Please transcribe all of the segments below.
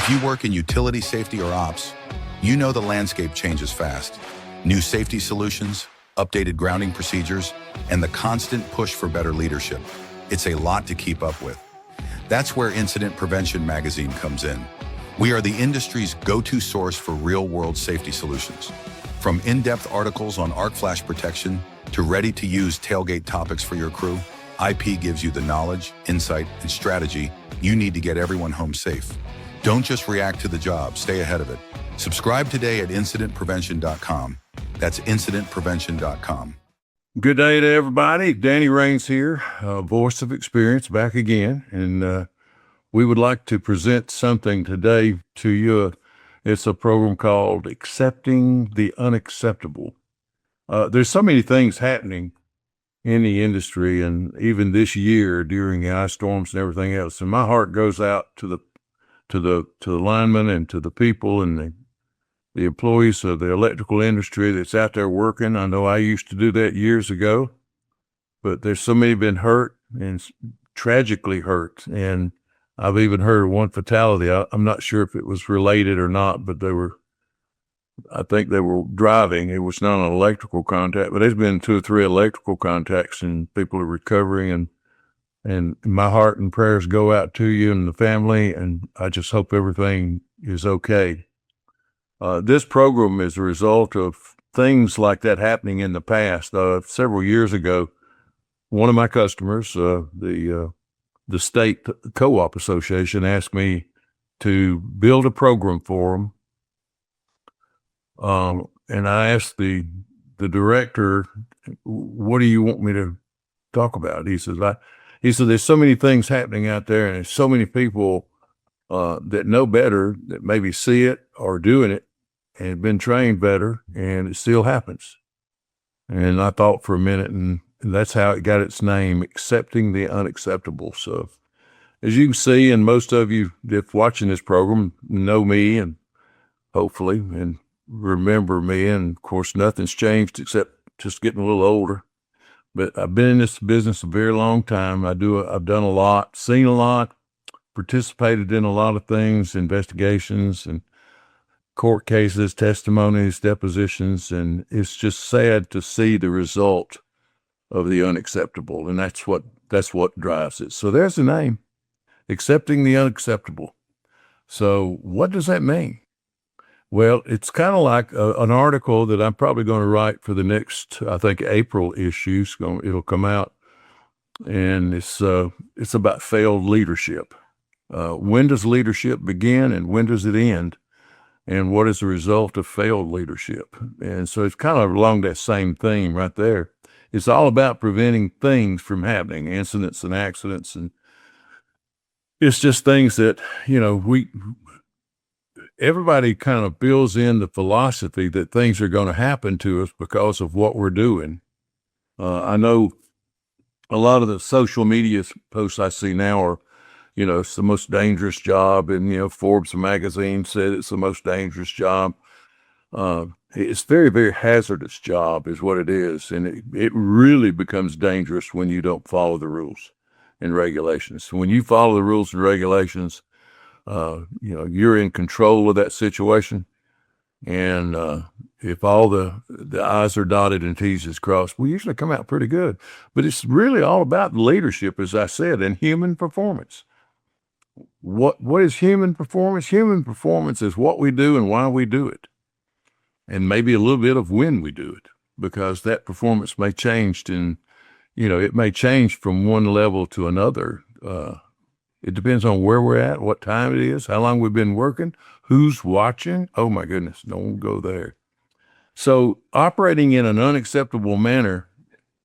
If you work in utility safety or ops, you know the landscape changes fast. New safety solutions, updated grounding procedures, and the constant push for better leadership. It's a lot to keep up with. That's where Incident Prevention Magazine comes in. We are the industry's go-to source for real-world safety solutions. From in-depth articles on arc flash protection to ready-to-use tailgate topics for your crew, IP gives you the knowledge, insight, and strategy you need to get everyone home safe. Don't just react to the job, stay ahead of it. Subscribe today at incidentprevention.com. That's incidentprevention.com. Good day to everybody. Danny Raines here, Voice of Experience, back again. And we would like to present something today to you. It's a program called Accepting the Unacceptable. There's so many things happening in the industry, and even this year during the ice storms and everything else. And my heart goes out to the linemen and to the people and the employees of the electrical industry that's out there working. I know I used to do that years ago, but there's so many been hurt and tragically hurt. And I've even heard of one fatality. I'm not sure if it was related or not, but I think they were driving. It was not an electrical contact, but there's been 2 or 3 electrical contacts and people are recovering, and my heart and prayers go out to you and the family. And I just hope everything is okay. This program is a result of things like that happening in the past. Several years ago, one of my customers, the state co-op association, asked me to build a program for them. And I asked the director, what do you want me to talk about? He said, there's so many things happening out there, and there's so many people that know better, that maybe see it or doing it and have been trained better, and it still happens. And I thought for a minute, and that's how it got its name, Accepting the Unacceptable. So as you can see, and most of you that watching this program know me, and hopefully, and remember me, and of course nothing's changed except just getting a little older. But I've been in this business a very long time. I've done a lot, seen a lot, participated in a lot of things, investigations and court cases, testimonies, depositions, and it's just sad to see the result of the unacceptable, and that's what drives it. So there's the name, Accepting the Unacceptable. So what does that mean? Well, it's kind of like an article that I'm probably going to write for the next, I think, April issue. It'll come out, and it's about failed leadership. When does leadership begin, and when does it end? And what is the result of failed leadership? And so it's kind of along that same theme right there. It's all about preventing things from happening, incidents and accidents, and it's just things that, everybody kind of builds in the philosophy that things are going to happen to us because of what we're doing. I know a lot of the social media posts I see now are, it's the most dangerous job. And, Forbes magazine said it's the most dangerous job. It's very, very hazardous job is what it is. And it really becomes dangerous when you don't follow the rules and regulations. When you follow the rules and regulations, you're in control of that situation. And if all the I's are dotted and T's is crossed, we usually come out pretty good. But it's really all about leadership, as I said, and human performance. What is human performance? Human performance is what we do and why we do it. And maybe a little bit of when we do it, because that performance may change it may change from one level to another. It depends on where we're at, what time it is, how long we've been working, who's watching. Oh my goodness, don't go there. So operating in an unacceptable manner,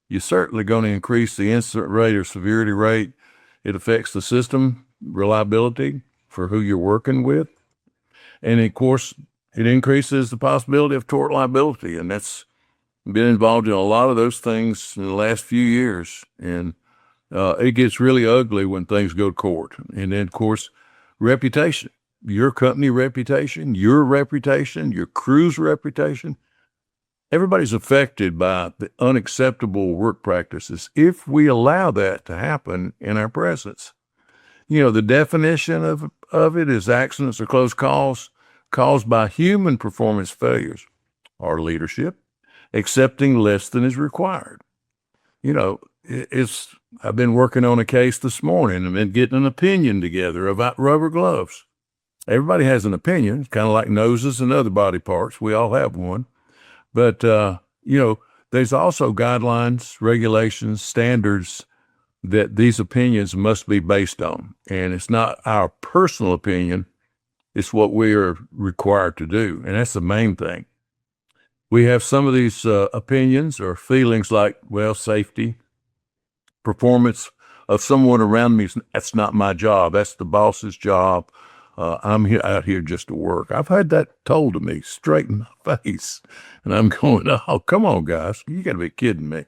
you're certainly going to increase the incident rate or severity rate. It affects the system reliability for who you're working with. And of course, it increases the possibility of tort liability. And that's been involved in a lot of those things in the last few years. And it gets really ugly when things go to court. And then, of course, reputation, your company reputation, your crew's reputation. Everybody's affected by the unacceptable work practices if we allow that to happen in our presence. The definition of it is accidents or close calls caused by human performance failures or leadership, accepting less than is required. I've been working on a case this morning and been getting an opinion together about rubber gloves. Everybody has an opinion. It's kind of like noses and other body parts. We all have one. But, there's also guidelines, regulations, standards that these opinions must be based on. And it's not our personal opinion. It's what we are required to do. And that's the main thing. We have some of these opinions or feelings like, safety, performance of someone around me. That's not my job. That's the boss's job. I'm out here just to work. I've had that told to me straight in my face. And I'm going, oh, come on, guys. You got to be kidding me.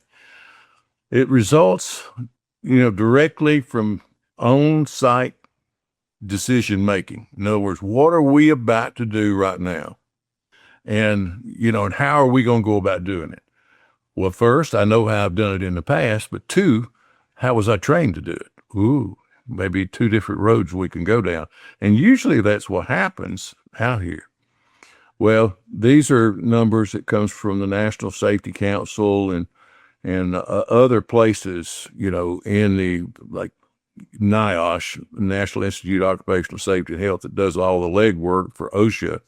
It results, directly from on-site decision making. In other words, what are we about to do right now? And, and how are we going to go about doing it? Well, first, I know how I've done it in the past, but two, how was I trained to do it? Ooh, maybe two different roads we can go down. And usually that's what happens out here. Well, these are numbers that comes from the National Safety Council and other places, in the, like, NIOSH, National Institute of Occupational Safety and Health, that does all the legwork for OSHA.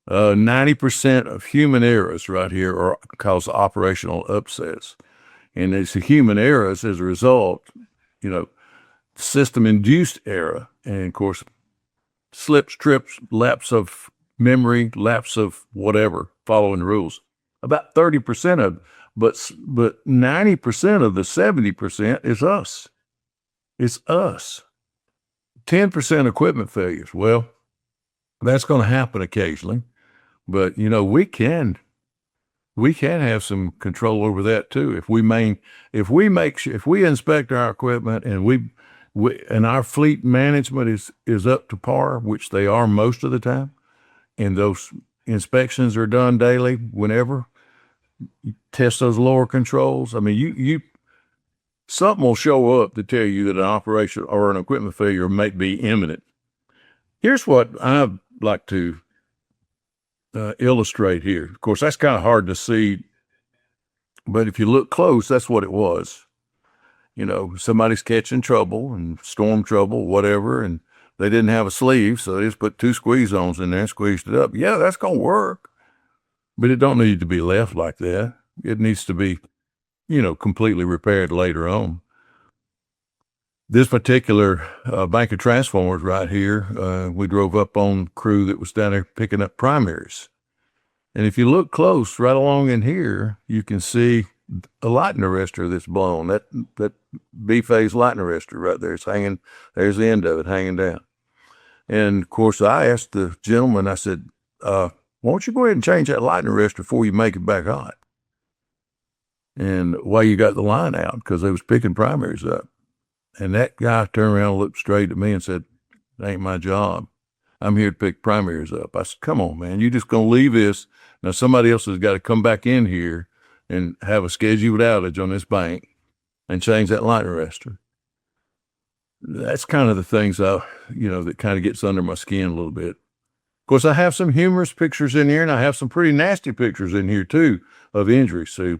90% of human errors right here cause operational upsets. And it's the human errors as a result, system-induced error. And, of course, slips, trips, lapse of memory, lapse of whatever, following the rules. About 30% of it. But 90% of the 70% is us. It's us. 10% equipment failures. Well, that's going to happen occasionally. But, we can have some control over that too. If we inspect our equipment and and our fleet management is up to par, which they are most of the time, and those inspections are done daily, whenever you test those lower controls. I mean, something will show up to tell you that an operation or an equipment failure may be imminent. Here's what I'd like to illustrate here. Of course, that's kind of hard to see, but if you look close, that's what it was. Somebody's catching trouble and storm trouble, whatever, and they didn't have a sleeve, so they just put two squeeze-ons in there and squeezed it up. Yeah, that's going to work, but it don't need to be left like that. It needs to be, completely repaired later on. This particular bank of transformers right here, we drove up on crew that was down there picking up primaries. And if you look close, right along in here, you can see a lightning arrestor that's blown. That B-phase lightning arrestor right there is hanging. There's the end of it hanging down. And, of course, I asked the gentleman, I said, why don't you go ahead and change that lightning arrestor before you make it back hot? And while you got the line out, because they was picking primaries up. And that guy turned around and looked straight at me and said, "It ain't my job. I'm here to pick primaries up." I said, "Come on, man. You just going to leave this? Now somebody else has got to come back in here and have a scheduled outage on this bank and change that lightning arrestor." That's kind of the things that kind of gets under my skin a little bit. Of course, I have some humorous pictures in here, and I have some pretty nasty pictures in here too of injuries. So,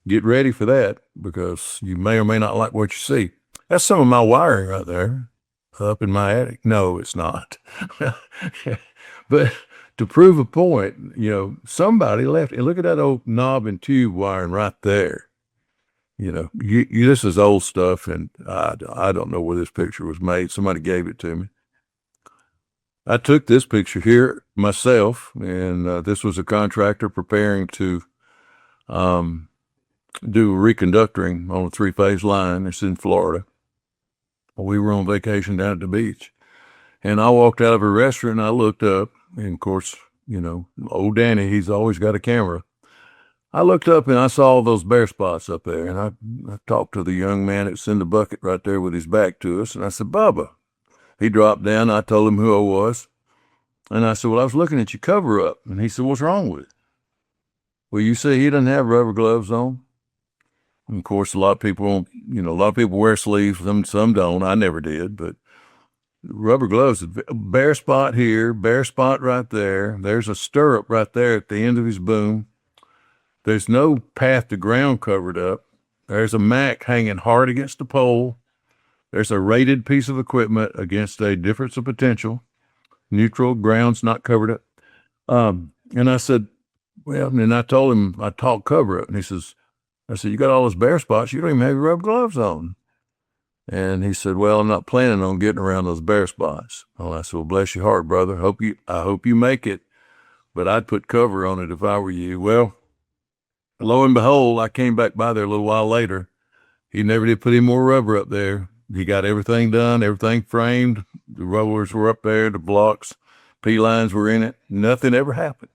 get ready for that, because you may or may not like what you see. That's some of my wiring right there up in my attic. No, it's not. But to prove a point, somebody left. And look at that old knob and tube wiring right there. This is old stuff, and I don't know where this picture was made. Somebody gave it to me. I took this picture here myself, and this was a contractor preparing to do reconductoring on a 3-phase line. It's in Florida. We were on vacation down at the beach, and I walked out of a restaurant and I looked up, and of course, old Danny, he's always got a camera. I looked up and I saw those bare spots up there, and I talked to the young man that's in the bucket right there with his back to us, and I said, "Bubba." He dropped down. I told him who I was, and I said, "Well, I was looking at your cover up." And he said, "What's wrong with it?" Well, you see, he doesn't have rubber gloves on. And of course, a lot of people, wear sleeves. Some don't. I never did, but rubber gloves, bare spot here, bare spot right there. There's a stirrup right there at the end of his boom. There's no path to ground covered up. There's a Mac hanging hard against the pole. There's a rated piece of equipment against a difference of potential. Neutral, ground's not covered up. And I said, well, and I told him I talked cover up. And I said, you got all those bare spots. You don't even have your rubber gloves on. And he said, well, I'm not planning on getting around those bare spots. Well, I said, well, bless your heart, brother. I hope you make it, but I'd put cover on it if I were you. Well, lo and behold, I came back by there a little while later. He never did put any more rubber up there. He got everything done, everything framed. The rollers were up there, the blocks, P-lines were in it. Nothing ever happened.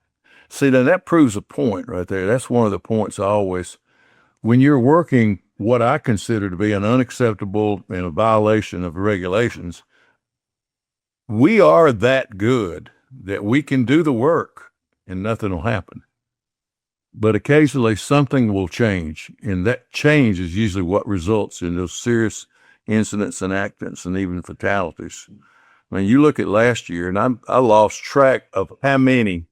See, now that proves a point right there. That's one of the points I always, when you're working what I consider to be an unacceptable and a violation of regulations, we are that good that we can do the work and nothing will happen. But occasionally something will change, and that change is usually what results in those serious incidents and accidents and even fatalities. I mean, you look at last year, and I lost track of how many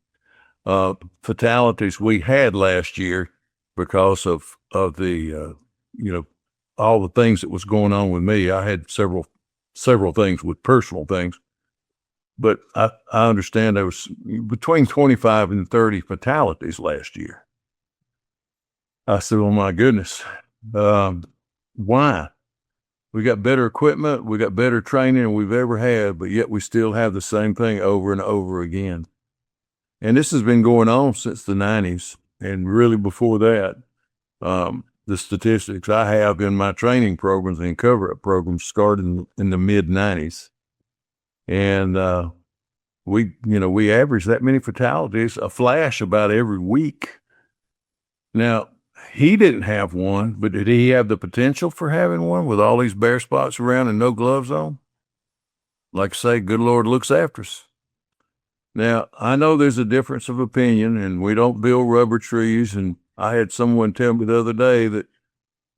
fatalities we had last year because of the all the things that was going on with me. I had several things with personal things, but I understand there was between 25 and 30 fatalities last year. I said, oh my goodness, why? We got better equipment, we got better training than we've ever had, but yet we still have the same thing over and over again. And this has been going on since the 90s, and really before that. The statistics I have in my training programs and cover-up programs started in the mid-90s. And we average that many fatalities, a flash about every week. Now, he didn't have one, but did he have the potential for having one with all these bare spots around and no gloves on? Like I say, good Lord looks after us. Now, I know there's a difference of opinion, and we don't build rubber trees, and I had someone tell me the other day that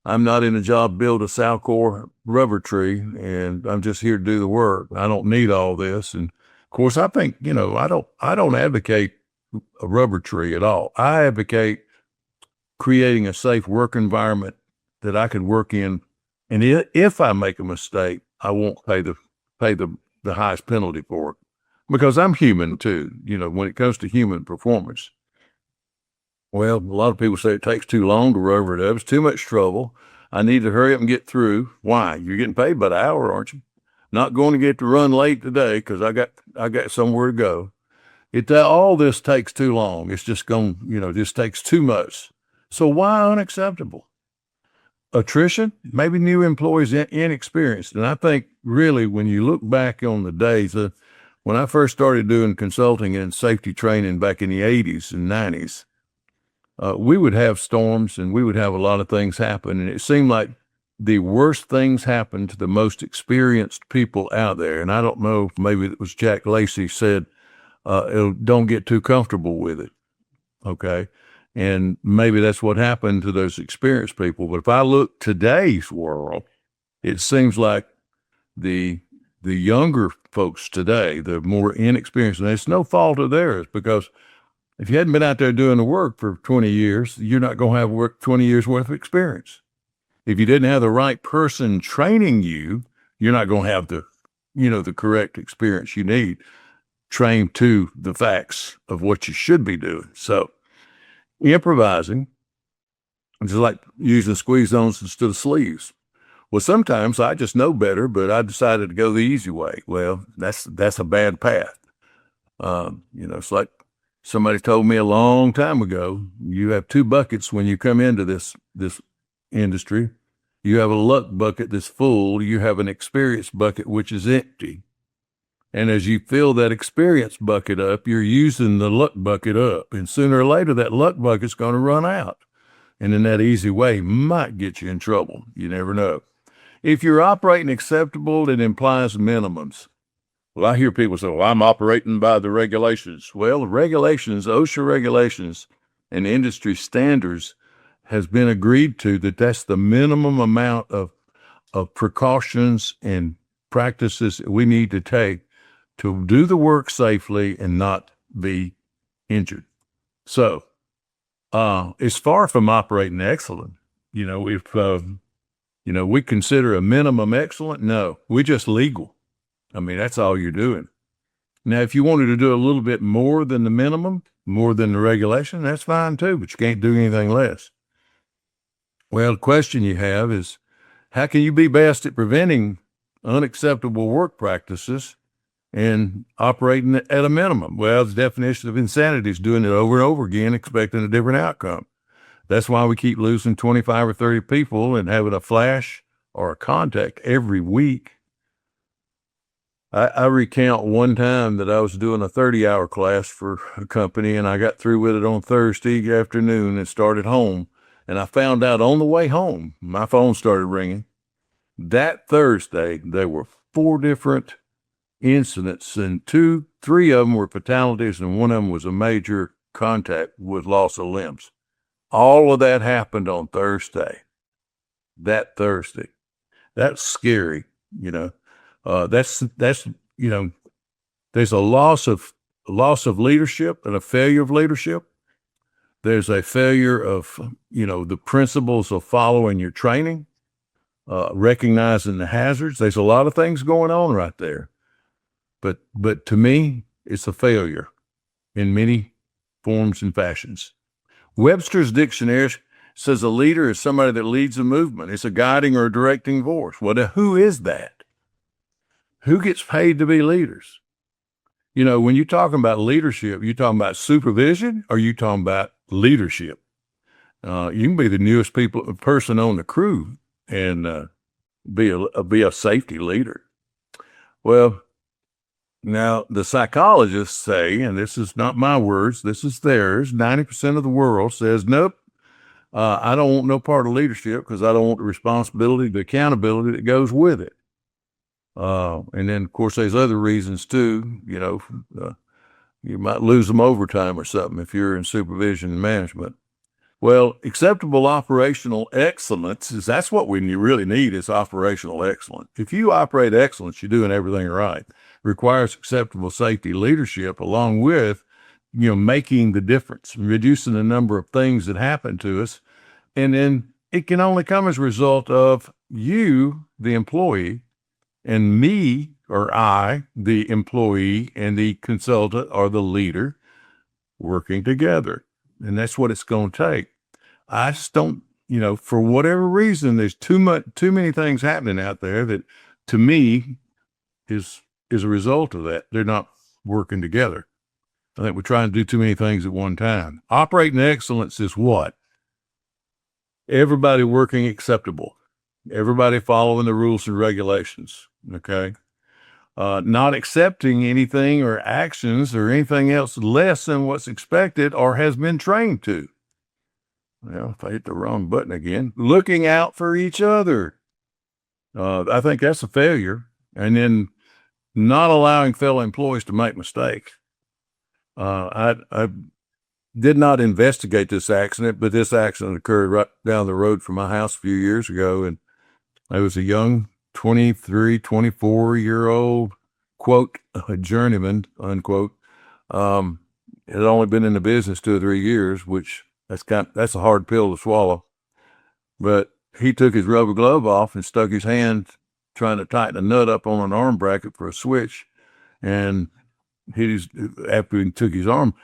I'm not in a job to build a Salcor rubber tree, and I'm just here to do the work. I don't need all this. And of course, I think, I don't advocate a rubber tree at all. I advocate creating a safe work environment that I could work in. And if I make a mistake, I won't pay the highest penalty for it, because I'm human too, when it comes to human performance. Well, a lot of people say it takes too long to rubber it up. It's too much trouble. I need to hurry up and get through. Why? You're getting paid by the hour, aren't you? Not going to get to run late today because I got somewhere to go. All this takes too long. It's just just takes too much. So why unacceptable? Attrition, maybe new employees inexperienced. And I think really when you look back on the days, when I first started doing consulting and safety training back in the 80s and 90s, we would have storms and we would have a lot of things happen. And it seemed like the worst things happened to the most experienced people out there. And I don't know, maybe it was Jack Lacey said, don't get too comfortable with it. Okay. And maybe that's what happened to those experienced people. But if I look today's world, it seems like the younger folks today, the more inexperienced, and it's no fault of theirs, because if you hadn't been out there doing the work for 20 years, you're not going to have 20 years worth of experience. If you didn't have the right person training you, you're not going to have the correct experience you need, trained to the facts of what you should be doing. So improvising, just like using squeeze-ons instead of sleeves. Well, sometimes I just know better, but I decided to go the easy way. Well, that's a bad path. It's like somebody told me a long time ago, you have two buckets when you come into this industry. You have a luck bucket that's full. You have an experience bucket, which is empty. And as you fill that experience bucket up, you're using the luck bucket up. And sooner or later, that luck bucket's going to run out. And then that easy way might get you in trouble. You never know. If you're operating acceptable, it implies minimums. Well, I hear people say, well, I'm operating by the regulations. Well, the regulations, OSHA regulations, and industry standards has been agreed to that that's the minimum amount of precautions and practices that we need to take to do the work safely and not be injured. So, it's far from operating excellent. If, we consider a minimum excellent, no, we're just legal. I mean, that's all you're doing. Now, if you wanted to do a little bit more than the minimum, more than the regulation, that's fine too, but you can't do anything less. Well, the question you have is, how can you be best at preventing unacceptable work practices and operating at a minimum? Well, the definition of insanity is doing it over and over again, expecting a different outcome. That's why we keep losing 25 or 30 people and having a flash or a contact every week. I recount one time that I was doing a 30-hour class for a company, and I got through with it on Thursday afternoon and started home. And I found out on the way home, my phone started ringing. That Thursday, there were 4 different incidents, and 3 of them were fatalities, and one of them was a major contact with loss of limbs. All of that happened on Thursday. That Thursday. That's scary, that's there's a loss of leadership and a failure of leadership. There's a failure of, the principles of following your training, recognizing the hazards. There's a lot of things going on right there. But to me, it's a failure in many forms and fashions. Webster's dictionary says a leader is somebody that leads a movement. It's a guiding or directing force. Well, who is that? Who gets paid to be leaders? When you're talking about leadership, you're talking about supervision, or you talking about leadership? You can be the newest person on the crew and be a safety leader. Well, now the psychologists say, and this is not my words, this is theirs, 90% of the world says, nope, I don't want no part of leadership because I don't want the responsibility, the accountability that goes with it. And then, of course, there's other reasons too. You might lose them overtime or something if you're in supervision and management. Well, acceptable operational excellence that's what we really need, is operational excellence. If you operate excellence, you're doing everything right. Requires acceptable safety leadership along with, making the difference, reducing the number of things that happen to us. And then it can only come as a result of you, the employee, and me, or I, the employee, and the consultant or the leader working together. And that's what it's going to take. I just don't, for whatever reason, there's too many things happening out there that, to me, is a result of that. They're not working together. I think we're trying to do too many things at one time. Operating excellence is what? Everybody working acceptable. Everybody following the rules and regulations. Okay. Not accepting anything or actions or anything else less than what's expected or has been trained to. Well, if I hit the wrong button again, looking out for each other. I think that's a failure. And then not allowing fellow employees to make mistakes. I did not investigate this accident, but this accident occurred right down the road from my house a few years ago. And I was a young 23, 24-year-old, quote, a journeyman, unquote. Had only been in the business 2 or 3 years, which that's a hard pill to swallow. But he took his rubber glove off and stuck his hand trying to tighten a nut up on an arm bracket for a switch. And after he took his arm,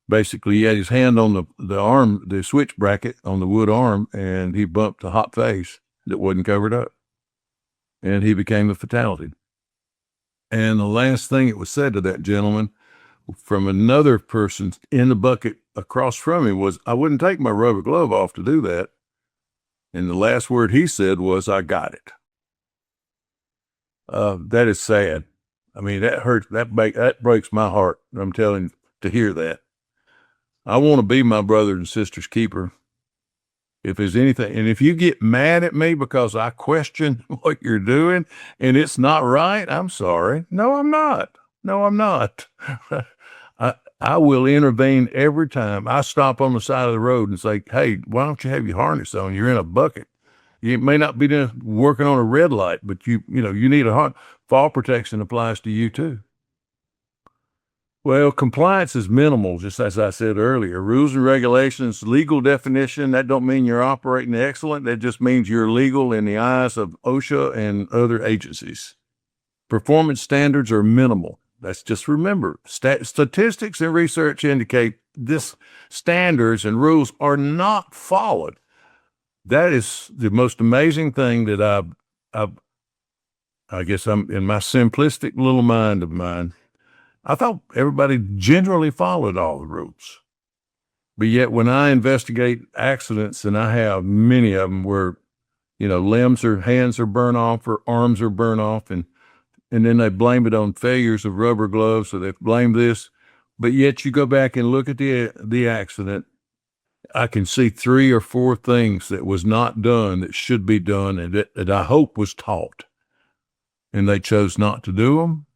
basically he had his hand on the switch bracket on the wood arm, and he bumped a hot face that wasn't covered up. And he became a fatality. And the last thing that was said to that gentleman from another person in the bucket across from him was, I wouldn't take my rubber glove off to do that. And the last word he said was, I got it. That is sad. I mean, that hurts. That breaks my heart. I'm telling you, to hear that. I want to be my brother and sister's keeper. If there's anything, and if you get mad at me because I question what you're doing and it's not right, I'm sorry. No, I'm not. I will intervene every time. I stop on the side of the road and say, hey, why don't you have your harness on? You're in a bucket. You may not be working on a red light, but you need a fall protection applies to you too. Well, compliance is minimal, just as I said earlier. Rules and regulations, legal definition, that don't mean you're operating excellent. That just means you're legal in the eyes of OSHA and other agencies. Performance standards are minimal. That's just remember, statistics and research indicate this standards and rules are not followed. That is the most amazing thing that I guess I'm in my simplistic little mind of mine. I thought everybody generally followed all the rules. But yet when I investigate accidents, and I have many of them where, limbs or hands are burnt off or arms are burnt off, and then they blame it on failures of rubber gloves, or they blame this. But yet you go back and look at the accident, I can see 3 or 4 things that was not done that should be done and that I hope was taught. And they chose not to do them.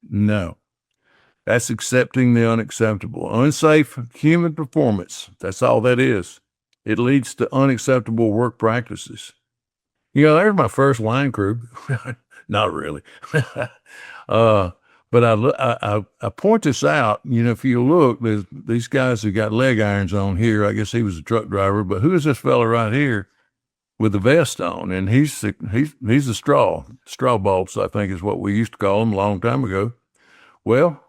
No. That's accepting the unacceptable. Unsafe human performance, that's all that is. It leads to unacceptable work practices. There's my first line crew. Not really. But I point this out, if you look, there's these guys who got leg irons on here. I guess he was a truck driver, but who is this fella right here with the vest on? And he's a straw bolts, I think is what we used to call him a long time ago. Well,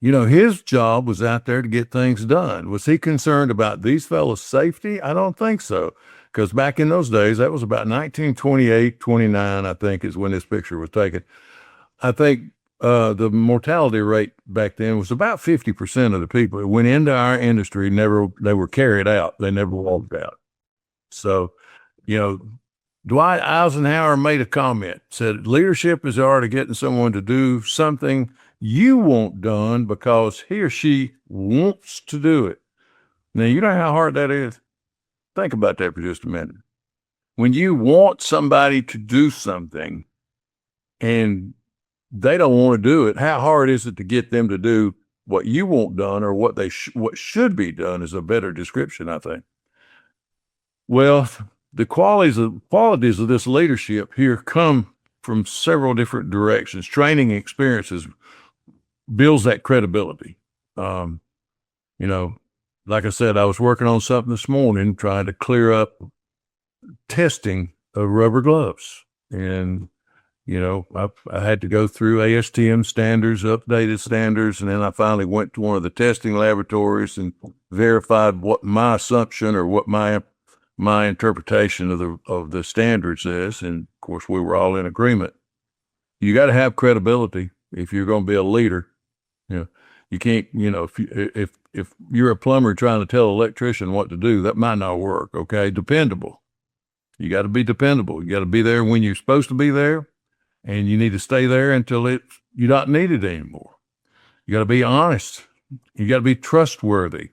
his job was out there to get things done. Was he concerned about these fellas' safety? I don't think so. Because back in those days, that was about 1928, 29, I think, is when this picture was taken. I think the mortality rate back then was about 50% of the people that went into our industry, they were carried out. They never walked out. So, Dwight Eisenhower made a comment, said leadership is the art of getting someone to do something you want done because he or she wants to do it. Now, you know how hard that is? Think about that for just a minute. When you want somebody to do something and they don't want to do it, how hard is it to get them to do what you want done, or what should be done is a better description, I think. Well, the qualities of this leadership here come from several different directions. Training experiences builds that credibility. Like I said, I was working on something this morning, trying to clear up testing of rubber gloves. And, I had to go through ASTM standards, updated standards, and then I finally went to one of the testing laboratories and verified what my assumption or what my interpretation of the standards is. And of course, we were all in agreement. You got to have credibility if you're going to be a leader. You can't, if you're a plumber trying to tell an electrician what to do, that might not work. Okay. Dependable. You got to be dependable. You got to be there when you're supposed to be there, and you need to stay there until you're not needed anymore. You got to be honest. You got to be trustworthy.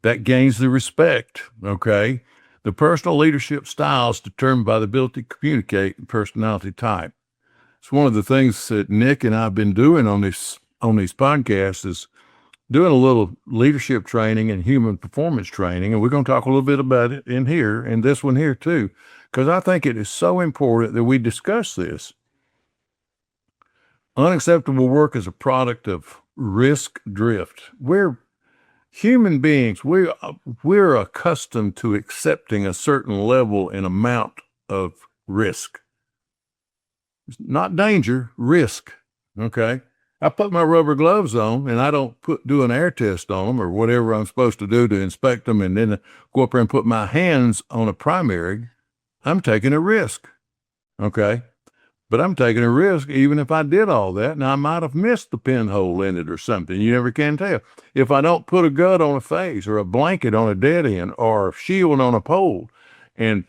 That gains the respect. Okay. The personal leadership style is determined by the ability to communicate and personality type. It's one of the things that Nick and I have been doing on these podcasts is doing a little leadership training and human performance training. And we're going to talk a little bit about it in here and this one here too, because I think it is so important that we discuss this. Unacceptable work is a product of risk drift. We're human beings. We're accustomed to accepting a certain level and amount of risk. It's not danger, risk. Okay. I put my rubber gloves on, and I don't do an air test on them or whatever I'm supposed to do to inspect them, and then go up there and put my hands on a primary. I'm taking a risk. Okay. But I'm taking a risk even if I did all that, and I might have missed the pinhole in it or something. You never can tell. If I don't put a gut on a face or a blanket on a dead end or a shield on a pole and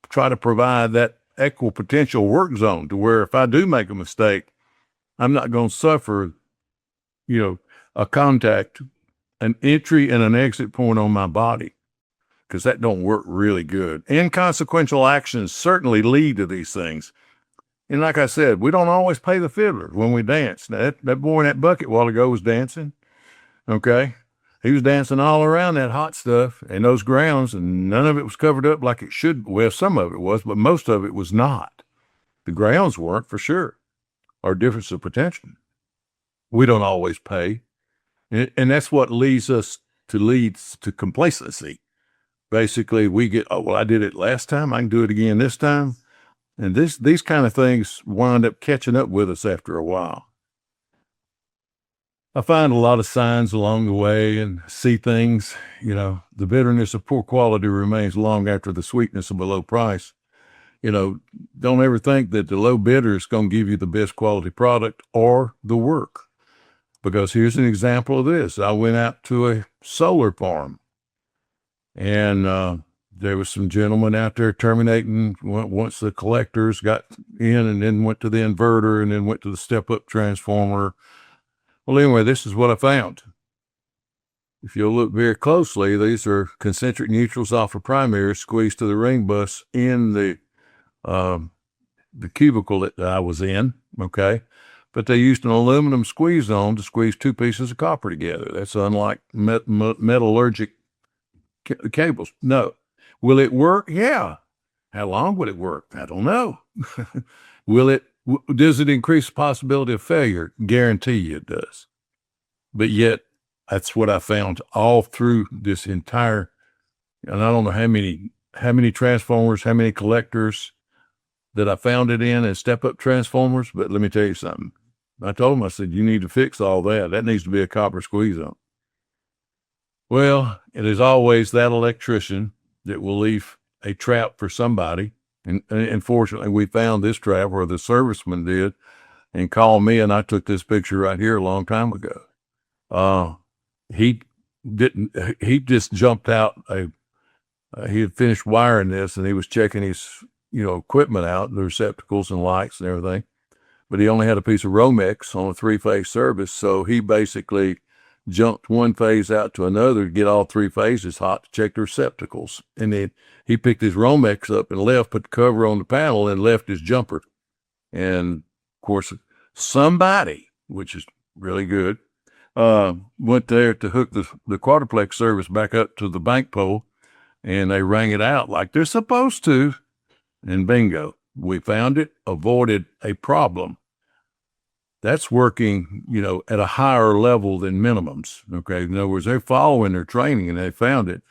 try to provide that equipotential work zone to where if I do make a mistake, I'm not going to suffer, a contact, an entry and an exit point on my body, because that don't work really good. Inconsequential actions certainly lead to these things. And like I said, we don't always pay the fiddler when we dance. Now, that boy in that bucket a while ago was dancing, okay? He was dancing all around that hot stuff and those grounds, and none of it was covered up like it should. Well, some of it was, but most of it was not. The grounds weren't, for sure, or difference of potential. We don't always pay. And that's what leads to complacency. Basically, we get, oh, well, I did it last time, I can do it again this time. And these kind of things wind up catching up with us after a while. I find a lot of signs along the way and see things, the bitterness of poor quality remains long after the sweetness of a low price. Don't ever think that the low bidder is going to give you the best quality product or the work. Because here's an example of this. I went out to a solar farm, and there was some gentlemen out there terminating once the collectors got in, and then went to the inverter, and then went to the step-up transformer. Well, anyway, this is what I found. If you'll look very closely, these are concentric neutrals off of primaries squeezed to the ring bus in the cubicle that I was in, okay? But they used an aluminum squeeze zone to squeeze two pieces of copper together. That's unlike metallurgic cables. No. Will it work? Yeah. How long will it work? I don't know. Does it increase the possibility of failure? Guarantee you it does. But yet, that's what I found all through this entire, and I don't know how many transformers, how many collectors that I found it in as step-up transformers, but let me tell you something. I told him, I said, you need to fix all that. That needs to be a copper squeeze zone. Well, it is always that electrician that will leave a trap for somebody. And fortunately, we found this trap, or the serviceman did, and called me, and I took this picture right here a long time ago. He just jumped out. He had finished wiring this, and he was checking his, equipment out, the receptacles and lights and everything. But he only had a piece of Romex on a 3-phase service, so he basically jumped one phase out to another to get all 3 phases hot to check the receptacles. And then he picked his Romex up and left, put the cover on the panel, and left his jumper. And, of course, somebody, which is really good, went there to hook the quadruplex service back up to the bank pole, and they rang it out like they're supposed to, and bingo, we found it, avoided a problem. That's working, at a higher level than minimums, okay? In other words, they're following their training, and they found it,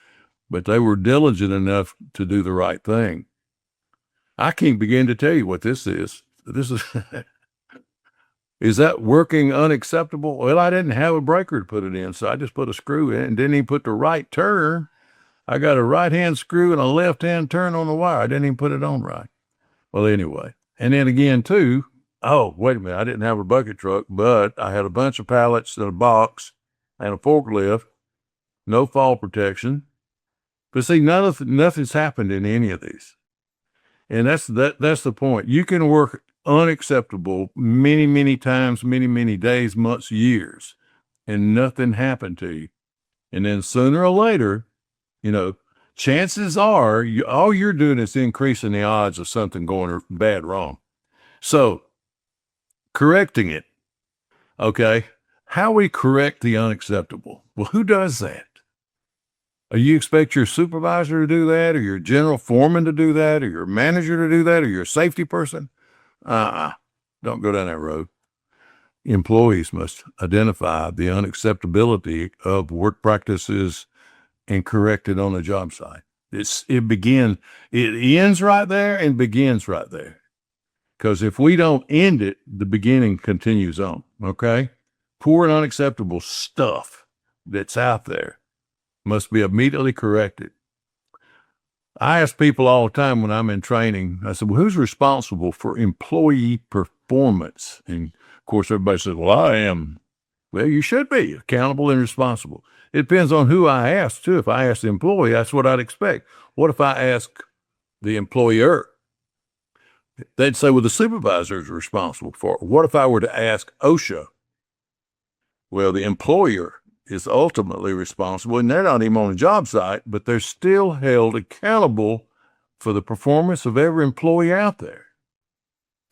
but they were diligent enough to do the right thing. I can't begin to tell you what this is. This is, is that working unacceptable? Well, I didn't have a breaker to put it in, so I just put a screw in and didn't even put the right turn. I got a right-hand screw and a left-hand turn on the wire. I didn't even put it on right. Well, anyway, and then again, too, oh, wait a minute, I didn't have a bucket truck, but I had a bunch of pallets and a box and a forklift, no fall protection. But see, nothing's happened in any of these. And that's the point. You can work unacceptable many, many times, many, many days, months, years, and nothing happened to you. And then sooner or later, chances are all you're doing is increasing the odds of something going bad wrong. So, correcting it, okay? How we correct the unacceptable? Well, who does that? You expect your supervisor to do that, or your general foreman to do that, or your manager to do that, or your safety person? Don't go down that road. Employees must identify the unacceptability of work practices and correct it on the job site. It ends right there and begins right there. Because if we don't end it, the beginning continues on, okay? Poor and unacceptable stuff that's out there must be immediately corrected. I ask people all the time when I'm in training, I said, well, who's responsible for employee performance? And of course, everybody says, well, I am. Well, you should be accountable and responsible. It depends on who I ask, too. If I ask the employee, that's what I'd expect. What if I ask the employer? They'd say, well, the supervisor is responsible for it. What if I were to ask OSHA? Well, the employer is ultimately responsible, and they're not even on the job site, but they're still held accountable for the performance of every employee out there.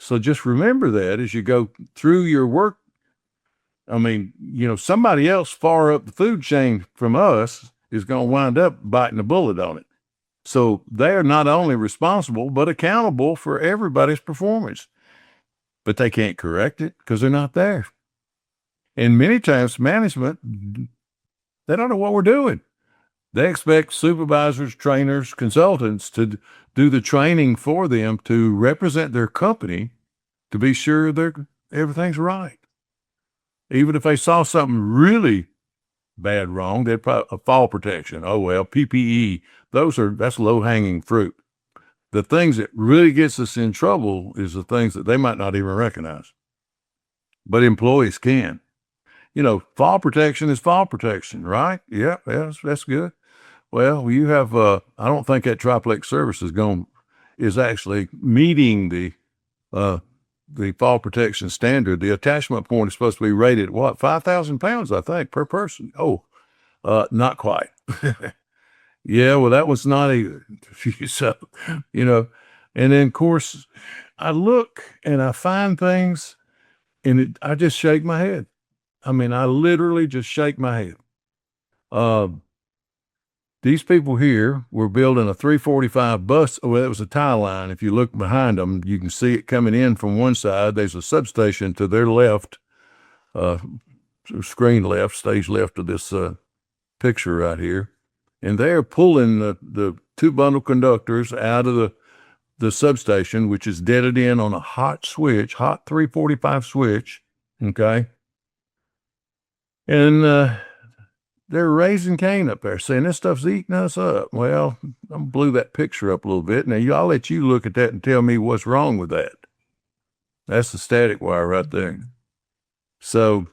So just remember that as you go through your work. I mean, somebody else far up the food chain from us is going to wind up biting a bullet on it. So they're not only responsible, but accountable for everybody's performance. But they can't correct it because they're not there. And many times management, they don't know what we're doing. They expect supervisors, trainers, consultants to do the training for them to represent their company to be sure everything's right. Even if they saw something really bad wrong, they'd probably fall protection. Oh, well, PPE, that's low-hanging fruit. The things that really gets us in trouble is the things that they might not even recognize. But employees can. Fall protection is fall protection, right? Yeah, that's good. Well, you have, I don't think that triplex service is actually meeting the fall protection standard. The attachment point is supposed to be rated, 5,000 pounds, I think, per person. Oh, not quite. Yeah, well, that was not either. So, and then of course I look and I find things and I just shake my head. I mean, I literally just shake my head. These people here were building a 345 bus. Well, it was a tie line. If you look behind them, you can see it coming in from one side. There's a substation to their left, screen left, stage left of this picture right here. And they're pulling the two bundle conductors out of the substation, which is deaded in on a hot 345 switch, okay? And they're raising Cain up there, saying this stuff's eating us up. Well, I blew that picture up a little bit. Now, I'll let you look at that and tell me what's wrong with that. That's the static wire right there. So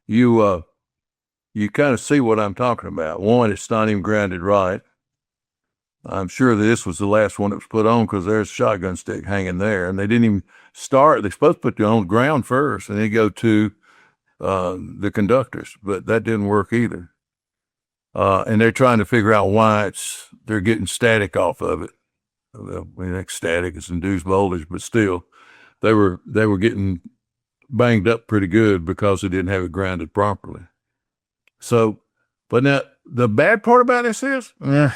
you kind of see what I'm talking about. One, it's not even grounded right. I'm sure that this was the last one that was put on because there's a shotgun stick hanging there. And they didn't even start. They're supposed to put it on the ground first and then go to the conductors, but that didn't work either. And they're trying to figure out why they're getting static off of it. Well, static is induced voltage, but still, they were getting banged up pretty good because they didn't have it grounded properly. So, but now the bad part about this is, I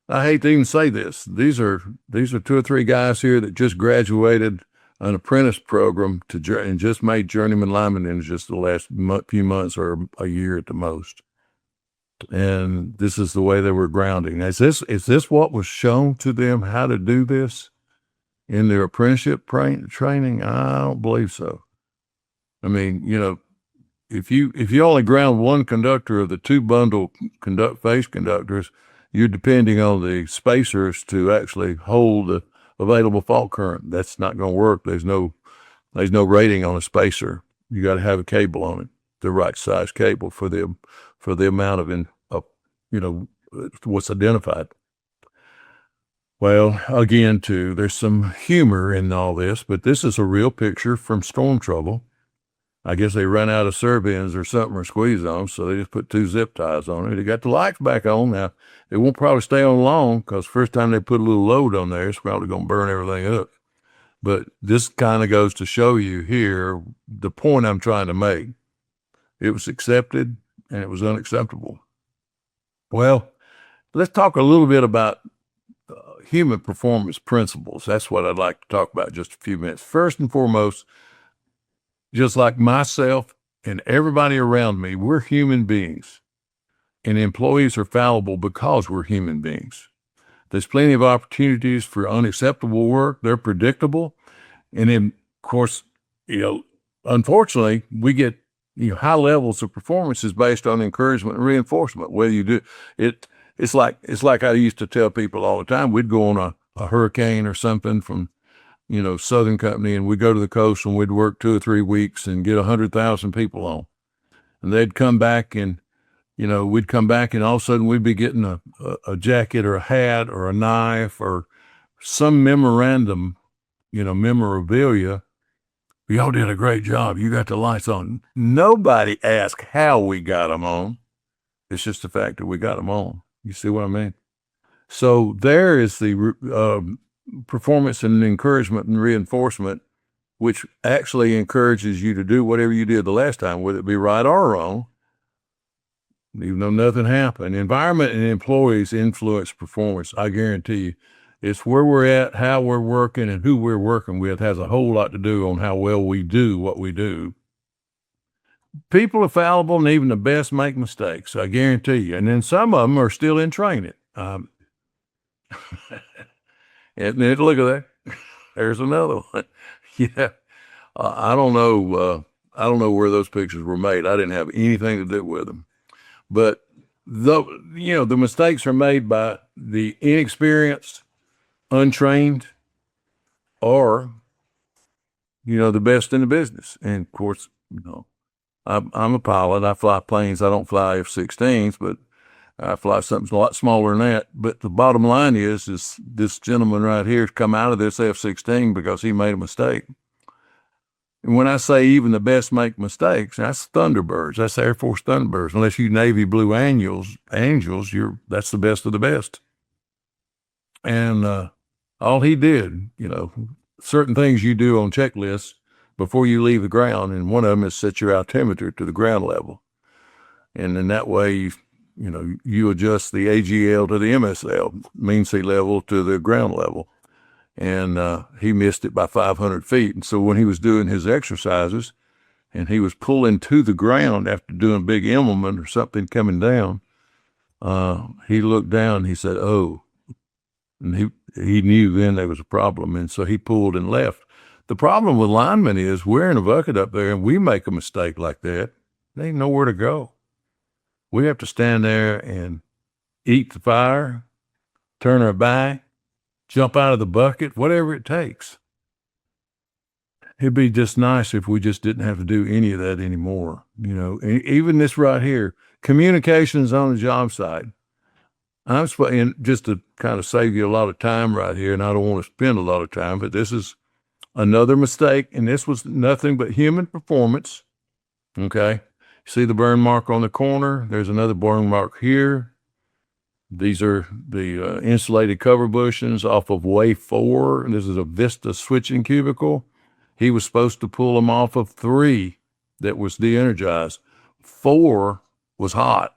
hate to even say this. These are 2 or 3 guys here that just graduated an apprentice program and just made journeyman linemen in just the last few months or a year at the most. And this is the way they were grounding. Is this what was shown to them how to do this in their apprenticeship training? I don't believe so. I mean, if you only ground one conductor of the 2 bundle face conductors, you're depending on the spacers to actually hold the available fault current. That's not going to work. There's no rating on a spacer. You got to have a cable on it, the right size cable for the amount of what's identified. Well, again, too, there's some humor in all this, but this is a real picture from storm trouble. I guess they ran out of serve-ins or something or squeeze on, so they just put 2 zip ties on it. They got the lights back on. Now, it won't probably stay on long because first time they put a little load on there, it's probably going to burn everything up. But this kind of goes to show you here the point I'm trying to make. It was accepted and it was unacceptable. Well, let's talk a little bit about human performance principles. That's what I'd like to talk about just a few minutes. First and foremost, just like myself and everybody around me, we're human beings. And employees are fallible because we're human beings. There's plenty of opportunities for unacceptable work. They're predictable. And then, of course, unfortunately, we get high levels of performance is based on encouragement and reinforcement. Whether you do it, it's like I used to tell people all the time. We'd go on a hurricane or something from Southern Company, and we'd go to the coast and we'd work 2 or 3 weeks and get 100,000 people on. And they'd come back and, we'd come back and all of a sudden we'd be getting a jacket or a hat or a knife or some memorandum, memorabilia. Y'all did a great job. You got the lights on. Nobody asked how we got them on. It's just the fact that we got them on. You see what I mean? So there is the performance and encouragement and reinforcement, which actually encourages you to do whatever you did the last time, whether it be right or wrong, even though nothing happened. Environment and employees influence performance. I guarantee you. It's where we're at, how we're working, and who we're working with has a whole lot to do on how well we do what we do. People are fallible, and even the best make mistakes, I guarantee you. And then some of them are still in training. And look at that. There's another one. Yeah. I don't know. I don't know where those pictures were made. I didn't have anything to do with them. But the mistakes are made by the inexperienced, untrained, or the best in the business. And of course, I'm a pilot. I fly planes. I don't fly F-16s, but I fly something a lot smaller than that. But the bottom line is this gentleman right here has come out of this F-16 because he made a mistake. And when I say even the best make mistakes, that's Thunderbirds. That's Air Force Thunderbirds. Unless you Navy Blue Angels, that's the best of the best. And all he did, certain things you do on checklists before you leave the ground, and one of them is set your altimeter to the ground level. And in that way, you adjust the AGL to the MSL, mean sea level to the ground level. And he missed it by 500 feet. And so when he was doing his exercises and he was pulling to the ground after doing a big implement or something coming down, he looked down and he said, "Oh," and he knew then there was a problem. And so he pulled and left. The problem with linemen is we're in a bucket up there and we make a mistake like that. There ain't nowhere to go. We have to stand there and eat the fire, turn our back, jump out of the bucket, whatever it takes. It'd be just nice if we just didn't have to do any of that anymore. Even this right here, communications on the job site. And just to kind of save you a lot of time right here, and I don't want to spend a lot of time, but this is another mistake, and this was nothing but human performance. Okay. See the burn mark on the corner? There's another burn mark here. These are the insulated cover bushings off of way 4. This is a Vista switching cubicle. He was supposed to pull them off of 3 that was de-energized. 4 was hot.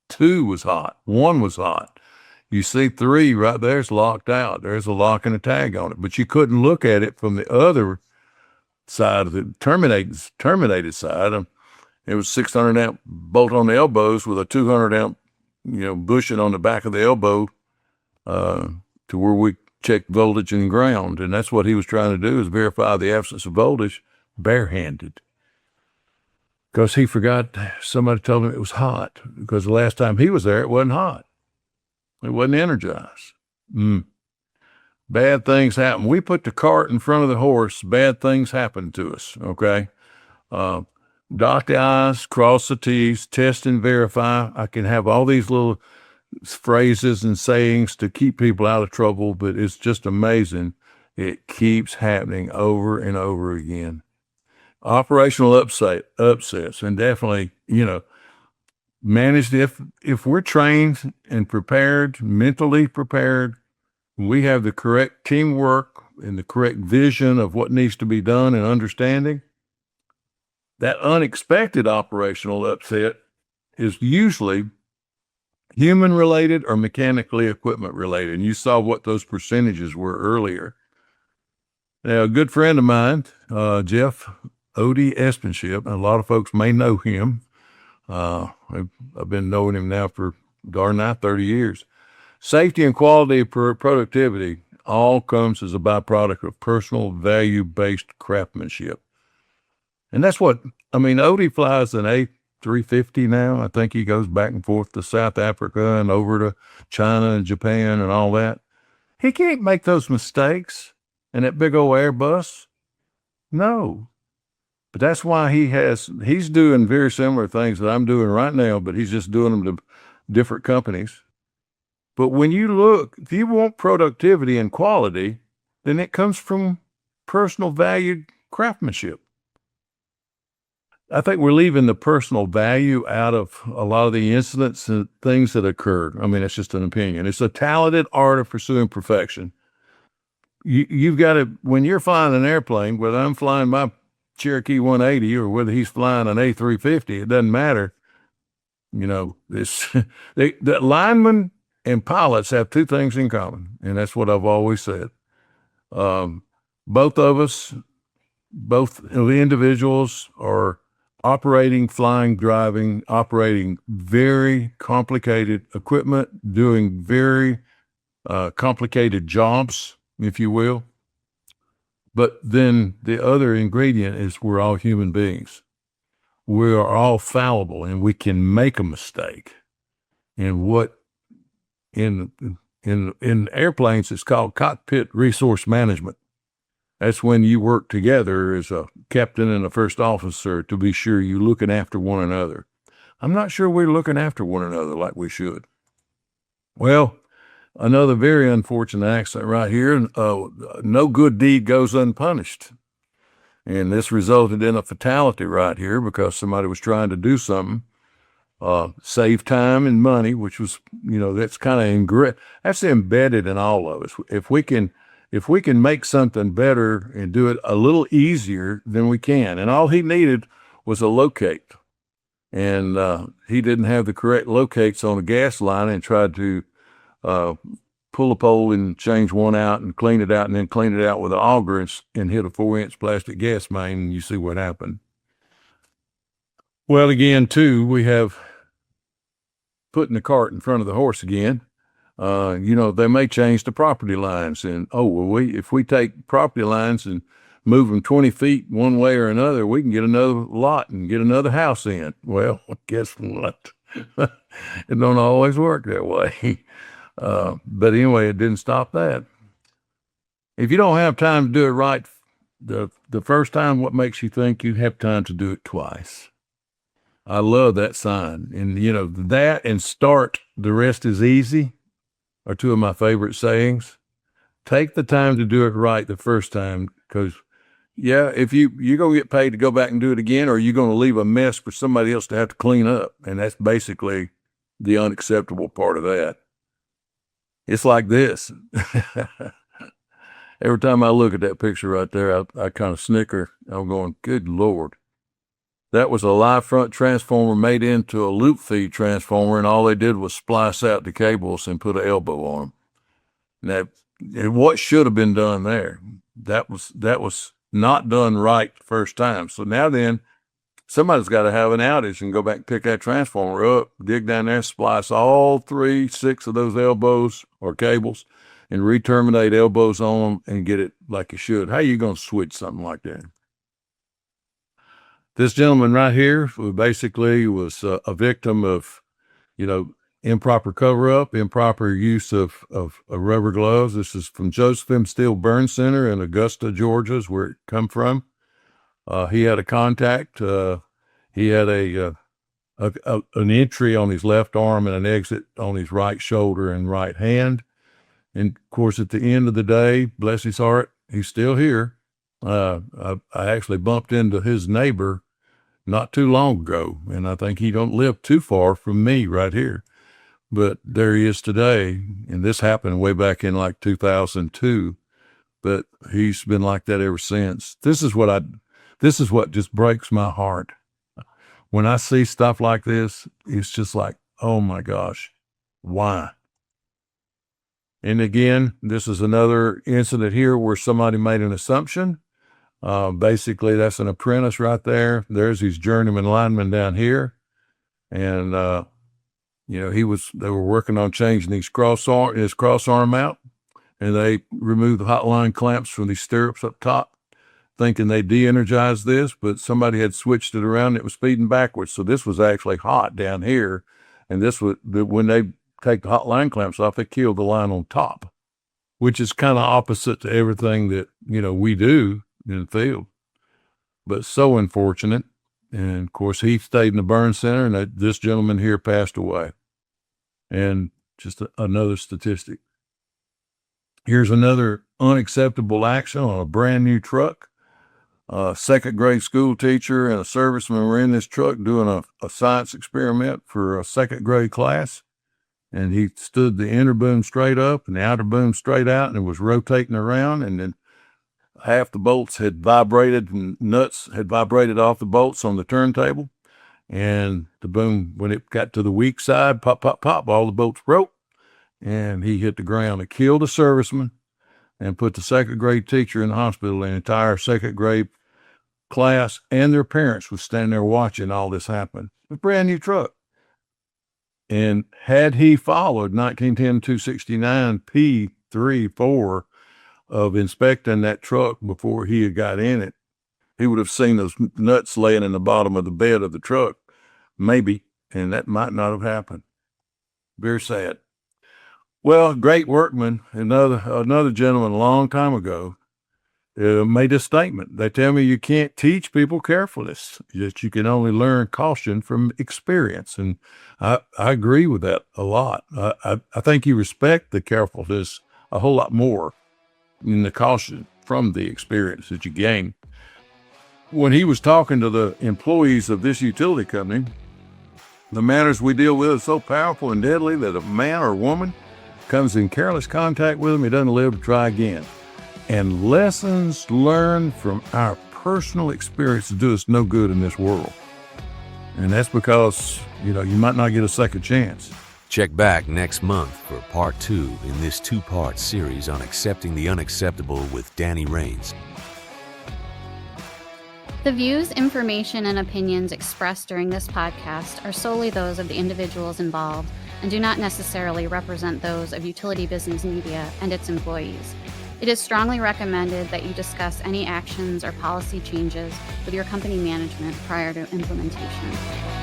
2 was hot. 1 was hot. You see 3 right there is locked out. There's a lock and a tag on it. But you couldn't look at it from the other side of the terminated side. It was 600 amp bolt on the elbows with a 200 amp bushing on the back of the elbow to where we check voltage and ground. And that's what he was trying to do, is verify the absence of voltage barehanded. Because he forgot, somebody told him it was hot. Because the last time he was there, it wasn't hot. It wasn't energized. Bad things happen. We put the cart in front of the horse, bad things happen to us, okay? Dot the I's, cross the T's, test and verify. I can have all these little phrases and sayings to keep people out of trouble, but it's just amazing. It keeps happening over and over again. Operational upsets, and definitely, managed. If we're trained and prepared, mentally prepared, we have the correct teamwork and the correct vision of what needs to be done and understanding, that unexpected operational upset is usually human related or mechanically equipment related. And you saw what those percentages were earlier. Now, a good friend of mine, Jeff Odie Espenship, and a lot of folks may know him. I've been knowing him now for darn nigh 30 years. Safety and quality productivity all comes as a byproduct of personal value-based craftsmanship. And that's what, Odie flies an A350 now. I think he goes back and forth to South Africa and over to China and Japan and all that. He can't make those mistakes in that big old Airbus. No. But that's why he's doing very similar things that I'm doing right now, but he's just doing them to different companies. But when you look, if you want productivity and quality, then it comes from personal valued craftsmanship. I think we're leaving the personal value out of a lot of the incidents and things that occurred. It's just an opinion. It's a talented art of pursuing perfection. you've got to, when you're flying an airplane, whether I'm flying my Cherokee 180 or whether he's flying an A350, it doesn't matter. You know, this the linemen and pilots have two things in common, and that's what I've always said. Um, both of us, both the individuals are operating, flying, driving, operating very complicated equipment, doing very complicated jobs, if you will. But then the other ingredient is we're all human beings. We are all fallible and we can make a mistake. And what in airplanes it's called cockpit resource management. That's when you work together as a captain and a first officer to be sure you're looking after one another. I'm not sure we're looking after one another like we should. Well, another very unfortunate accident right here. No good deed goes unpunished. And this resulted in a fatality right here because somebody was trying to do something, save time and money, which was, that's kind of that's embedded in all of us. If we can make something better and do it a little easier, then we can. And all he needed was a locate. And he didn't have the correct locates on a gas line and tried to pull a pole and change one out and clean it out and then clean it out with an auger and hit a 4-inch plastic gas main, and you see what happened. Well, again, too, we have putting the cart in front of the horse again. They may change the property lines, and if we take property lines and move them 20 feet one way or another, we can get another lot and get another house in. Well, guess what? It don't always work that way. But anyway, it didn't stop that. If you don't have time to do it right the first time, what makes you think you have time to do it twice? I love that sign. And, that and start, the rest is easy are two of my favorite sayings. Take the time to do it right the first time, because, if you're going to get paid to go back and do it again, or you're going to leave a mess for somebody else to have to clean up. And that's basically the unacceptable part of that. It's like this. Every time I look at that picture right there, I kind of snicker. I'm going, good Lord. That was a live front transformer made into a loop feed transformer, and all they did was splice out the cables and put an elbow on them. And what should have been done there? That was not done right the first time. So now then, somebody's got to have an outage and go back and pick that transformer up, dig down there, splice all 6 of those elbows or cables, and re-terminate elbows on them and get it like you should. How are you going to switch something like that? This gentleman right here basically was a victim of, improper cover-up, improper use of rubber gloves. This is from Joseph M. Steele Burn Center in Augusta, Georgia, is where it come from. He had a contact. He had an entry on his left arm and an exit on his right shoulder and right hand. And of course, at the end of the day, bless his heart, he's still here. I actually bumped into his neighbor not too long ago, and I think he don't live too far from me right here. But there he is today, and this happened way back in like 2002. But he's been like that ever since. This is what just breaks my heart. When I see stuff like this, it's just like, oh my gosh, why? And again, this is another incident here where somebody made an assumption. Basically, that's an apprentice right there. There's his journeyman lineman down here. And, they were working on changing his cross arm out. And they removed the hotline clamps from these stirrups up top, thinking they de-energized this, but somebody had switched it around. It was feeding backwards. So this was actually hot down here. And when they take the hotline clamps off, they kill the line on top, which is kind of opposite to everything that, we do in the field. But so unfortunate. And of course, he stayed in the burn center, and this gentleman here passed away. And just another statistic. Here's another unacceptable action on a brand new truck. A second grade school teacher and a serviceman were in this truck doing a science experiment for a second grade class. and he stood the inner boom straight up and the outer boom straight out, and it was rotating around, and then half the bolts had vibrated and nuts had vibrated off the bolts on the turntable. And the boom, when it got to the weak side, pop, pop, pop, all the bolts broke, and he hit the ground. It killed a serviceman and put the second grade teacher in the hospital. The entire second grade class and their parents was standing there watching all this happen. A brand new truck. And had he followed 1910-269 P3-4 of inspecting that truck before he had got in it, he would have seen those nuts laying in the bottom of the bed of the truck, maybe, and that might not have happened. Very sad. Well, great workman, another gentleman a long time ago made a statement. They tell me you can't teach people carefulness, that you can only learn caution from experience. And I agree with that a lot. I think you respect the carefulness a whole lot more than the caution from the experience that you gain. When he was talking to the employees of this utility company, the matters we deal with are so powerful and deadly that if a man or woman comes in careless contact with them, he doesn't live to try again. And lessons learned from our personal experiences do us no good in this world. And that's because, you might not get a second chance. Check back next month for part 2 in this 2-part series on accepting the unacceptable with Danny Rains. The views, information, and opinions expressed during this podcast are solely those of the individuals involved and do not necessarily represent those of Utility Business Media and its employees. It is strongly recommended that you discuss any actions or policy changes with your company management prior to implementation.